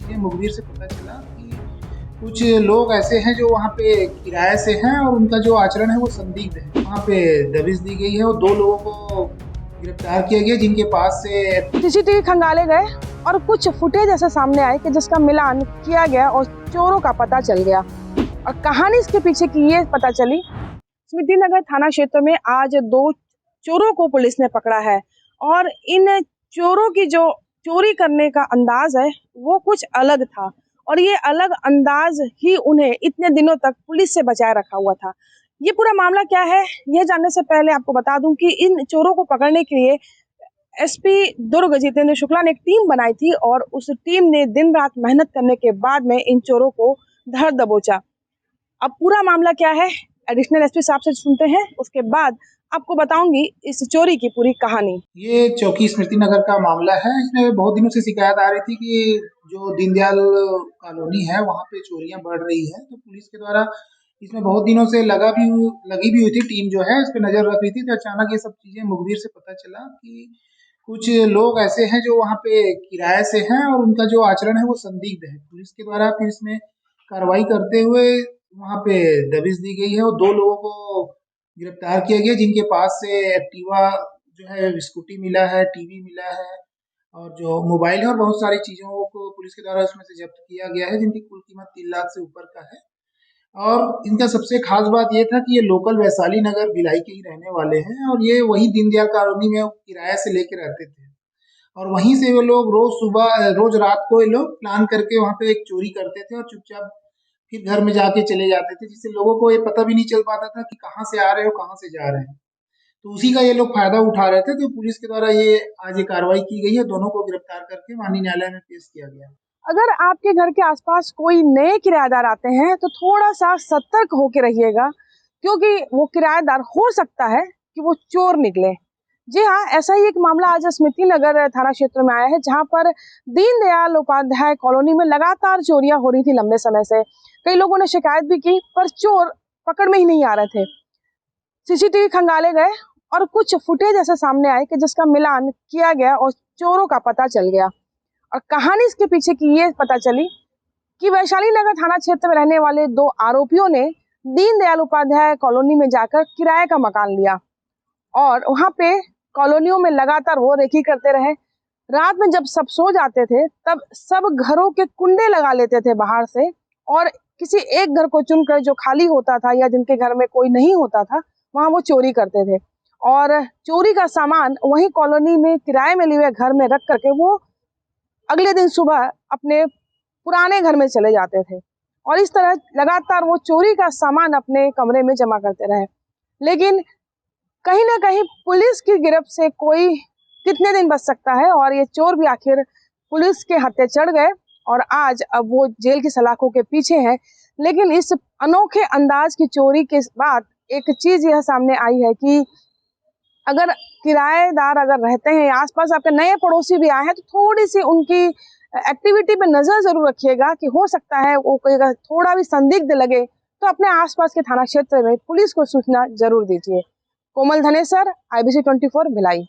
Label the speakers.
Speaker 1: चीज़ें मुखबिर से पता चला कि कुछ लोग ऐसे हैं जो वहाँ पे किराए से हैं और उनका जो आचरण है वो संदिग्ध है। वहाँ पे दबिश दी गई है और 2 लोगों को गिरफ्तार किया गया जिनके पास से
Speaker 2: सीसीटीवी खंगाले गए और कुछ फुटेज ऐसे सामने आए कि जिसका मिलान किया गया और चोरों का पता चल गया। और कहानी इसके पीछे की ये पता चली, स्मृति नगर थाना क्षेत्र में आज 2 चोरों को पुलिस ने पकड़ा है और इन चोरों की जो चोरी करने का अंदाज है वो कुछ अलग था और ये अलग अंदाज ही उन्हें इतने दिनों तक पुलिस से बचाए रखा हुआ था। ये पूरा मामला क्या है, यह जानने से पहले आपको बता दूं कि इन चोरों को पकड़ने के लिए एसपी दुर्ग जितेंद्र शुक्ला ने एक टीम बनाई थी और उस टीम ने दिन रात मेहनत करने के बाद में इन चोरों को धर दबोचा। अब पूरा मामला क्या है एडिशनल एसपी साहब से सुनते हैं, उसके बाद आपको बताऊंगी इस चोरी की पूरी कहानी।
Speaker 1: ये चौकी स्मृति नगर का मामला है। इसमें बहुत दिनों से शिकायत आ रही थी कि जो दीनदयाल कॉलोनी है वहाँ पे चोरियां बढ़ रही है, तो पुलिस के द्वारा इसमें बहुत दिनों से लगी भी हुई थी। टीम जो है इस पे नजर रख रही थी, तो अचानक ये सब चीजें मुखबिर से पता चला कि कुछ लोग ऐसे हैं जो वहाँ पे किराए से हैं और उनका जो आचरण है वो संदिग्ध है। पुलिस के द्वारा फिर इसमें कार्रवाई करते हुए वहाँ पे दबिश दी गई है और 2 लोगों को गिरफ्तार किया गया जिनके पास से एक्टिवा जो है स्कूटी मिला है, टीवी मिला है और जो मोबाइल है और बहुत सारी चीज़ों को पुलिस के द्वारा उसमें से जब्त किया गया है, जिनकी कुल कीमत 3 लाख से ऊपर का है। और इनका सबसे खास बात ये था कि ये लोकल वैशाली नगर भिलाई के ही रहने वाले हैं और ये वही दीनदयाल कॉलोनी में किराए से लेके रहते थे और वहीं से वो लोग रोज रात को ये लोग प्लान करके वहाँ पे एक चोरी करते थे और चुपचाप फिर घर में जाके चले जाते थे, जिससे लोगों को ये पता भी नहीं चल पाता था कि कहाँ से आ रहे हो, कहाँ से जा रहे हैं। तो उसी का ये लोग फायदा उठा रहे थे, तो पुलिस के द्वारा ये आज ये कार्रवाई की गई है। दोनों को गिरफ्तार करके माननीय न्यायालय में पेश किया गया।
Speaker 2: अगर आपके घर के आसपास कोई नए किराएदार आते हैं तो थोड़ा सा सतर्क होकर रहिएगा, क्योंकि वो किराएदार हो सकता है कि वो चोर निकले। जी हाँ, ऐसा ही एक मामला आज स्मृति नगर थाना क्षेत्र में आया है, जहां पर दीनदयाल उपाध्याय कॉलोनी में लगातार चोरियां हो रही थी लंबे समय से। कई लोगों ने शिकायत भी की पर चोर पकड़ में ही नहीं आ रहे थे। सीसीटीवी खंगाले गए और कुछ फुटेज ऐसे सामने आए कि जिसका मिलान किया गया और चोरों का पता चल गया। और कहानी इसके पीछे की ये पता चली कि वैशाली नगर थाना क्षेत्र में रहने वाले 2 आरोपियों ने दीनदयाल उपाध्याय कॉलोनी में जाकर किराए का मकान लिया और वहां पे कॉलोनियों में लगातार वो रेकी करते रहे। रात में जब सब सो जाते थे तब सब घरों के कुंडे लगा लेते थे बाहर से और किसी एक घर को चुनकर जो खाली होता था या जिनके घर में कोई नहीं होता था वहां वो चोरी करते थे और चोरी का सामान वही कॉलोनी में किराए में लिए हुए घर में रख करके वो अगले दिन सुबह अपने पुराने घर में चले जाते थे और इस तरह लगातार वो चोरी का सामान अपने कमरे में जमा करते रहे। लेकिन कहीं ना कहीं पुलिस की गिरफ्त से कोई कितने दिन बच सकता है और ये चोर भी आखिर पुलिस के हत्थे चढ़ गए और आज अब वो जेल की सलाखों के पीछे हैं। लेकिन इस अनोखे अंदाज की चोरी के बाद एक चीज यह सामने आई है कि अगर किराएदार अगर रहते हैं आसपास, आपके नए पड़ोसी भी आए हैं, तो थोड़ी सी उनकी एक्टिविटी पे नजर जरूर रखिएगा कि हो सकता है वो कोई अगर थोड़ा भी संदिग्ध लगे तो अपने आसपास के थाना क्षेत्र में पुलिस को सूचना जरूर दीजिए। कोमल धनेसर, IBC 24 भिलाई।